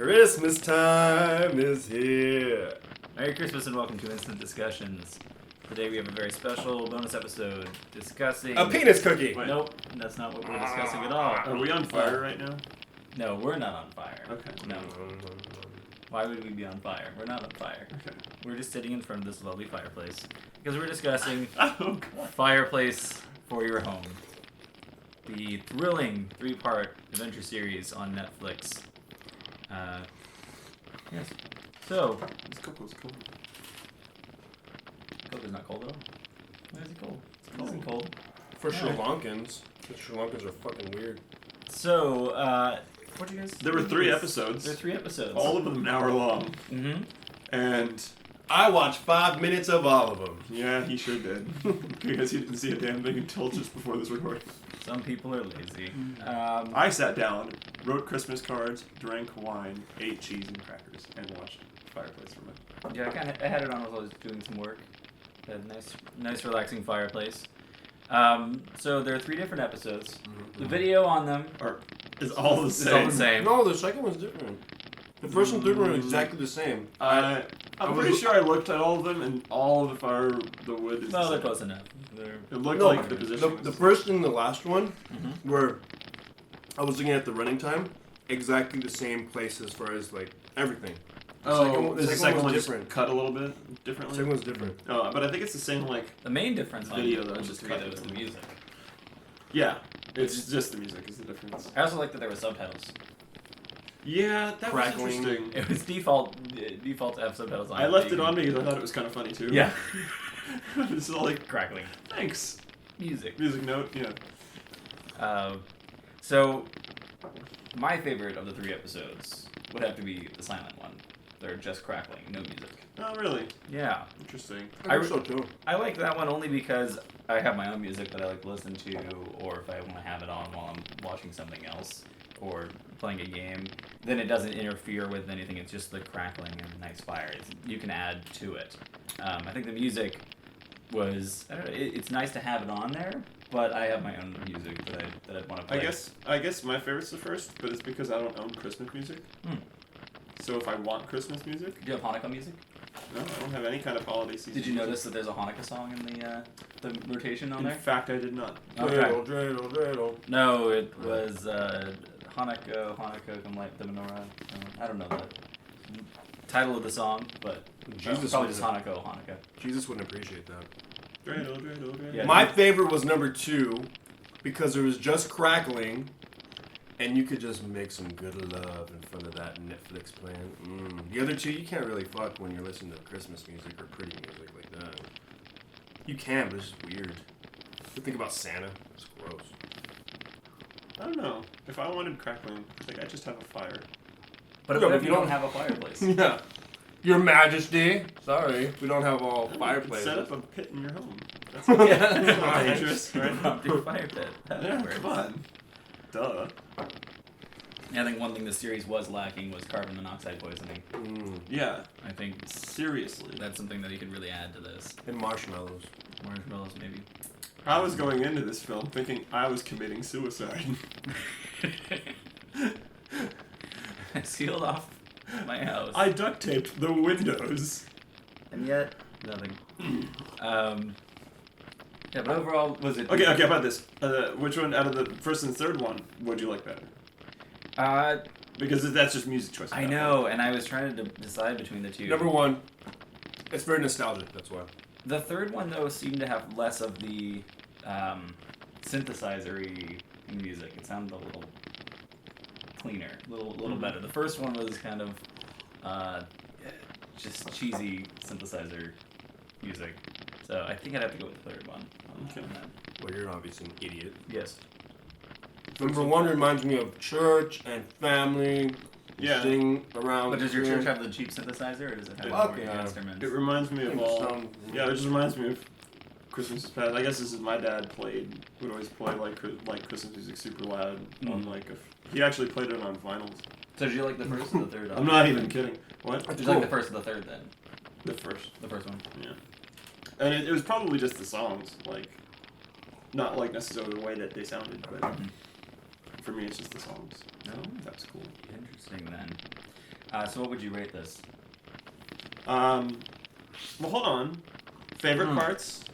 Christmas time is here. Merry Christmas and welcome to Instant Discussions. Today we have a very special bonus episode discussing... A penis cookie! Wait. Nope, that's not what we're discussing at all. Are we on fire right now? No, we're not on fire. Okay. No. Why would we be on fire? We're not on fire. Okay. We're just sitting in front of this lovely fireplace. Because we're discussing Oh, God. Fireplace for Your Home. The thrilling 3-part adventure series on Netflix. Yes. So, This cocoa's cold. Coke is not cold at all. Why is it cold? It isn't cold. For Yeah. Sri Lankans. The Sri Lankans are fucking weird. So, what do you guys... There were 3 episodes. There are 3 episodes. All of them an hour long. Mm-hmm. And I watched 5 minutes of all of them. yeah, he sure did. Because he didn't see a damn thing until just before this recording. Some people are lazy. I sat down, wrote Christmas cards, drank wine, ate cheese and crackers, and watched Fireplace for me. Yeah, I had it on while I was doing some work. Had a nice relaxing fireplace. So there are 3 different episodes. The video on them Is all the is same. all the same. No, the second one's different. The first and third one are exactly the same. I'm pretty sure I looked at all of them, and all of the wood is No, the they're same. close enough. It looked No, like the position The was... first and the last one Mhm. were, I was looking at the running time, exactly the same place as far as like everything. The second one was just different. cut a little bit The differently. second one's different. Oh, but I think it's the same, like... The main difference on Video, though, on is the just 3 cut though is the different. music. Yeah, it's just the music is the difference. I also like that there were subtitles. Yeah, that Crackling. was interesting. It was default to have subtitles on. I left it on because I thought it was kind of funny too. Yeah. It's all like, Crackling. thanks. Music. Music note, yeah. So, my favorite of the 3 episodes would have to be the silent one. They're just crackling, no music. Oh, really? Yeah. Interesting. I think so too. I like that one only because I have my own music that I like to listen to, or if I want to have it on while I'm watching something else, or playing a game, then it doesn't interfere with anything. It's just the crackling and nice fire. You can add to it. I think the music was, I don't know, it's nice to have it on there, but I have my own music that I'd want to play. I guess my favorite's the first, but it's because I don't own Christmas music. So if I want Christmas music, Do you have Hanukkah music? no, I don't have any kind of holiday season. Did you music. notice that there's a Hanukkah song in the rotation on In there? fact, I did not. Okay. Dreidel. No, it was Hanukkah, come light the menorah. I don't know the title of the song, but Jesus probably was just Hanukkah. Jesus wouldn't appreciate that. Dreidel. Yeah. My favorite was number 2 because it was just crackling, and you could just make some good love in front of that Netflix plan. The other 2, you can't really fuck when you're listening to Christmas music or pretty music like that. You can, but it's just weird. You think about Santa. It's gross. I don't know. If I wanted crackling, I just have a fire. But Yeah, what but if you you don't don't- have a fireplace? Yeah. Your Majesty. Sorry, we don't have all You could fireplaces. set up a pit in your home. That's Yeah. that's not dangerous, right? Pump your fire pit. That Yeah, works. come on. Duh. I think one thing the series was lacking was carbon monoxide poisoning. Yeah, I think seriously. that's something that you could really add to this. And marshmallows. Marshmallows, maybe. I was going into this film thinking I was committing suicide. I sealed off my house. I duct taped the windows. And yet, nothing. Yeah, but overall, was it... Okay, how about this? Which one out of the first and third one would you like better? Because that's just music choice. I know, and I was trying to decide between the 2. Number 1, it's very nostalgic, that's why. The third one, though, seemed to have less of the synthesizer-y music. It sounded a little cleaner, a little better. The first one was kind of just cheesy synthesizer music. So I think I'd have to go with the third one. Okay. On that. Well, you're obviously an idiot. Yes. Number 1 reminds me of church and family. Yeah. Sing around. But does your the church room. have the cheap synthesizer, or does it have Fuck more yeah. instruments? It reminds me of all. Yeah, it just reminds me of Christmas is past. I guess this is my dad would always play like Christmas music super loud on like he actually played it on vinyls. So did you like the first or the third? I'm not even kidding. What? Did you like the first or the third then? The first. The first one. Yeah. And it was probably just the songs, like, not like necessarily the way that they sounded, but for me it's just the songs. So that's cool. Interesting then. So what would you rate this? Well, hold on. Favorite parts?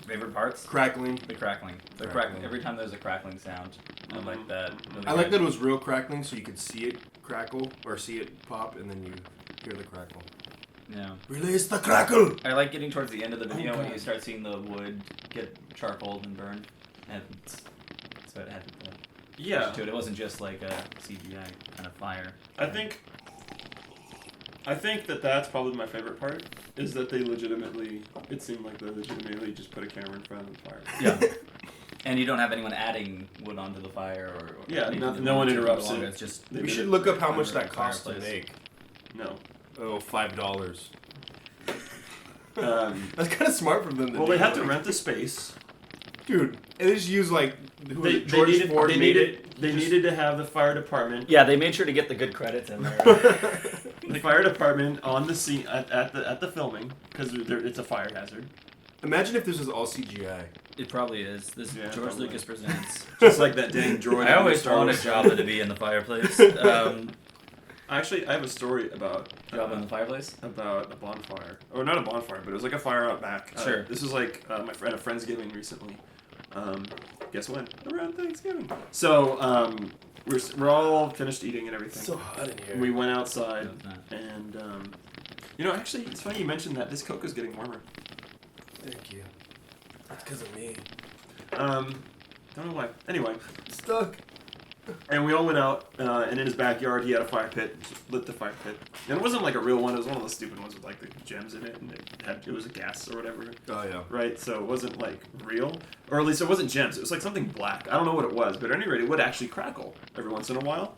Favorite parts? Crackling. The crackling. The Crackling. crackling. Every time there's a crackling sound, I like that. Really I like good. that it was real crackling, so you could see it crackle or see it pop, and then you hear the crackle. Yeah. Release the crackle. I like getting towards the end of the video when God. you start seeing the wood get charcoaled and burned. And so it had the Yeah. to it. It wasn't just like a CGI kind of fire. I think that that's probably my favorite part, is that they legitimately, it seemed like they legitimately just put a camera in front of the fire. Yeah. And you don't have anyone adding wood onto the fire or Yeah, anything no one to interrupts longer. it. It's just They We did should it look up how right much under that the costs to fireplace. make. No. Oh, $5. Um, That's kind of smart from them. well, they had to rent the space. Dude, and they just use like who was They, it? George Ford made it. They needed to have the fire department. Yeah, they made sure to get the good credits in there. The fire department on the scene at the filming, because it's a fire hazard. Imagine if this was all CGI. It probably is. This Yeah, George probably. Lucas presents. Just like that dang droid. I in always Star wanted Wars. Jabba to be in the fireplace. Actually, I have a story about Jabba in the fireplace? about a bonfire, or not a bonfire, but it was like a fire out back. Sure. This was like my friend, a Friendsgiving recently. Guess when? Around Thanksgiving. So we're all finished eating and everything. It's so hot in here. We went outside, No, it's not. and you know, actually, it's funny you mentioned that. This Coke is getting warmer. Thank you. That's because of me. Don't know why. Anyway, Stuck. and we all went out, and in his backyard he had a fire pit, lit the fire pit. And it wasn't like a real one, it was one of those stupid ones with like the gems in it, and it was a gas or whatever, Oh yeah. right? So it wasn't like real, or at least it wasn't gems, it was like something black. I don't know what it was, but at any rate, it would actually crackle every once in a while.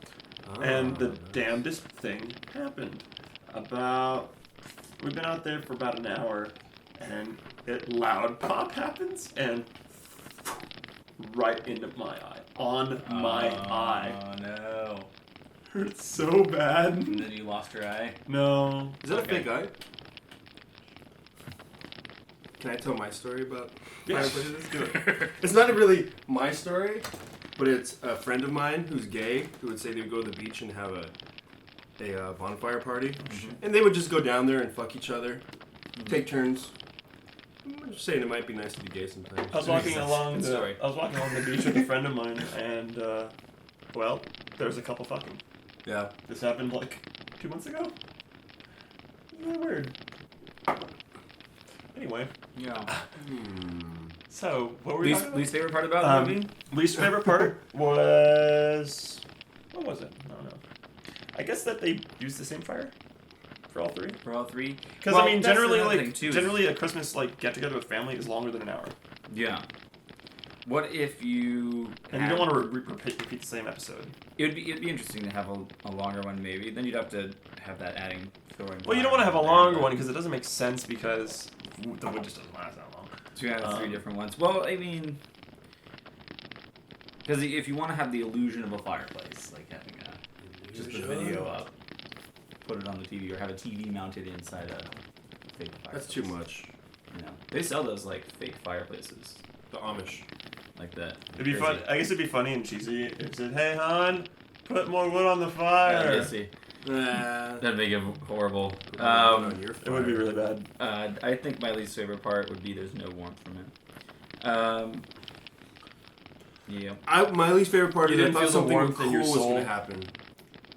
And the nice. damnedest thing happened. We've been out there for about an hour, and loud pop happens, and right into my eye. On my eye. Oh no. Hurts so bad. And then you lost your eye. No. Is that Okay. a fake eye? Can I tell my story about Yeah. fireplaces? Let's do it. It's not really my story, but it's a friend of mine who's gay who would say they would go to the beach and have a bonfire party, and they would just go down there and fuck each other, take turns. I'm just saying it might be nice to be gay sometimes. I was walking That's along good the story. beach with a friend of mine, and well, there was a couple fucking. Yeah. This happened like 2 months ago. Isn't that weird? Anyway, Yeah. so what were we talking about? Least favorite part about the movie? Least favorite part was what was it? I don't know. I guess that they used the same fire for all three. For all three? Because Well, I mean, that's generally, another like thing, too, is- generally a Christmas like get together with family is longer than an hour, Yeah. What if you and you don't want to repeat the same episode. It'd be interesting to have a longer one maybe. Then you'd have to have that throwing. Well, you don't want to have a longer one because it doesn't make sense because the wood just doesn't last that long. So you have three different ones. Well, I mean, because if you want to have the illusion of a fireplace, like having just the video up, put it on the TV, or have a TV mounted inside a fake fireplace. That's too much. You know, they sell those like fake fireplaces, The Amish. like that. It'd be Crazy. fun. I guess it'd be funny and cheesy if it said, "Hey, hon, put more wood on the Yeah, fire." I see. That'd make it horrible. On your It would be really bad. I think my least favorite part would be there's no warmth from it. Yeah. My least favorite part You is I didn't thought feel the something warmth in cool your was soul? going to happen.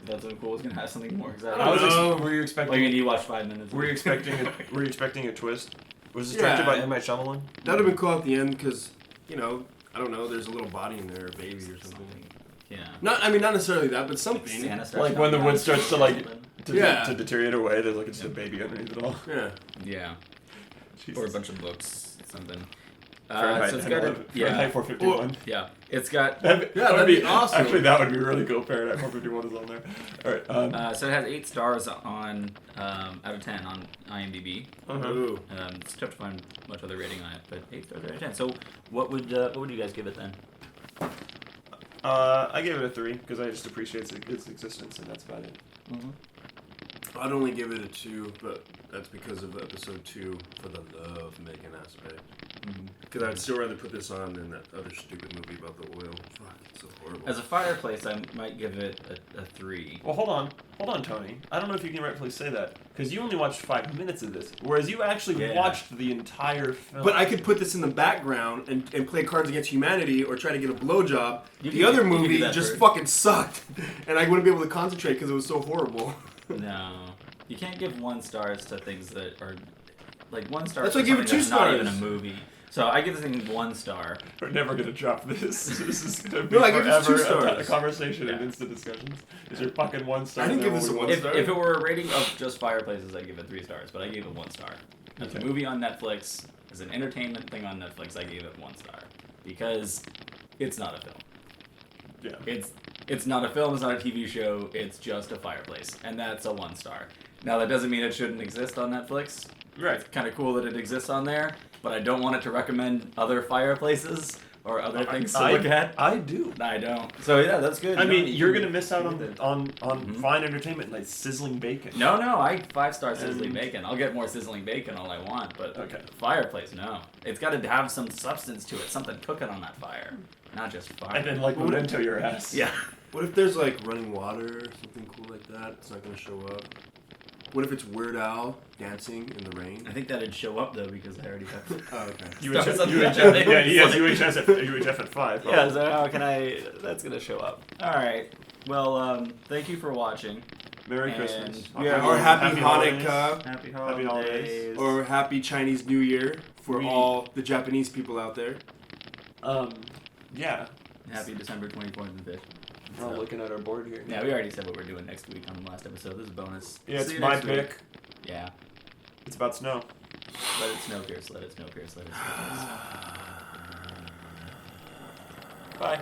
That's something cool. I was gonna have something more exciting. I was No. were you Like expecting? when you watch 5 minutes. Were you expecting a twist? Was this directed Yeah. by M. Night Shyamalan? That would have been cool at the end because, you know, I don't know, there's a little body in there, a baby or something. Yeah. Not necessarily that, but something. Santa starts Like when the coming wood out. starts to like Yeah. to deteriorate away. There's like just a baby underneath it all. Yeah. Yeah. Jesus. Or a bunch of books, something. Fahrenheit So it's got a, 9/11. yeah, Fahrenheit 451. yeah. It's got that'd be awesome. Actually, that would be really cool. Fahrenheit 451 is on there. All right. so it has 8 stars on out of 10 on IMDb. Uh-huh. Ooh. It's tough to find much other rating on it, but 8 stars out of 10. So what would you guys give it then? I gave it a 3 because I just appreciate its existence, and that's about it. I'd only give it a 2, but that's because of episode 2 for the love making aspect. Because I'd still rather put this on than that other stupid movie about the oil. Fuck, it's so horrible. As a fireplace, I might give it a 3. Well, hold on, Tony. I don't know if you can rightfully say that because you only watched 5 minutes of this, whereas you actually watched the entire film. But I could put this in the background and play Cards Against Humanity or try to get a blowjob. You The can- other you can do movie that just first. fucking sucked, and I wouldn't be able to concentrate because it was so horrible. No. You can't give 1 stars to things that are... Like, 1 star That's for why I give it something 2 that's not even stars. a movie. So I give this thing 1 star. We're never gonna drop this. This is gonna be No, I give this 2 forever stars. a conversation Yeah. and instant discussions. Is your fucking 1 star? I didn't there give this when a we 1 watched- star. If it were a rating of just Fireplaces, I'd give it 3 stars, but I gave it 1 star. As a Okay. movie on Netflix, as an entertainment thing on Netflix, I gave it 1 star. Because it's not a film. Yeah. It's not a film, it's not a TV show, it's just a fireplace. And that's a 1 star. Now that doesn't mean it shouldn't exist on Netflix. Right. It's kind of cool that it exists on there, but I don't want it to recommend other fireplaces or other things to look at. I do. I don't. So yeah, that's good. I No, mean, you you're can- gonna miss out you can- on fine entertainment like sizzling bacon. No, I 5-star sizzling And- bacon. I'll get more sizzling bacon all I want, but Okay. fireplace, no. It's got to have some substance to it, something cooking on that fire, not just fire. And then like memento your ass. yeah. What if there's like running water or something cool like that? It's not gonna show up. What if it's Weird Al dancing in the rain? I think that'd show up though because I already have. Oh, okay. Start something UHF, happening. yeah, he has UHF at 5. Yeah, so how can I? That's gonna show up. All right. Well, thank you for watching. Merry And- Christmas. Yeah, or Happy holidays. Hanukkah, Happy holidays. holidays. or Happy Chinese New Year for We- all the Japanese people out there. Yeah. Happy December 24th and 5th. We're all looking at our board here. Yeah, we already said what we're doing next week on the last episode. This is bonus. Yeah, See it's you my next week. pick. Yeah. It's about snow. Let it snow, Pierce. Let it snow, Pierce. Let it snow, Pierce. Bye.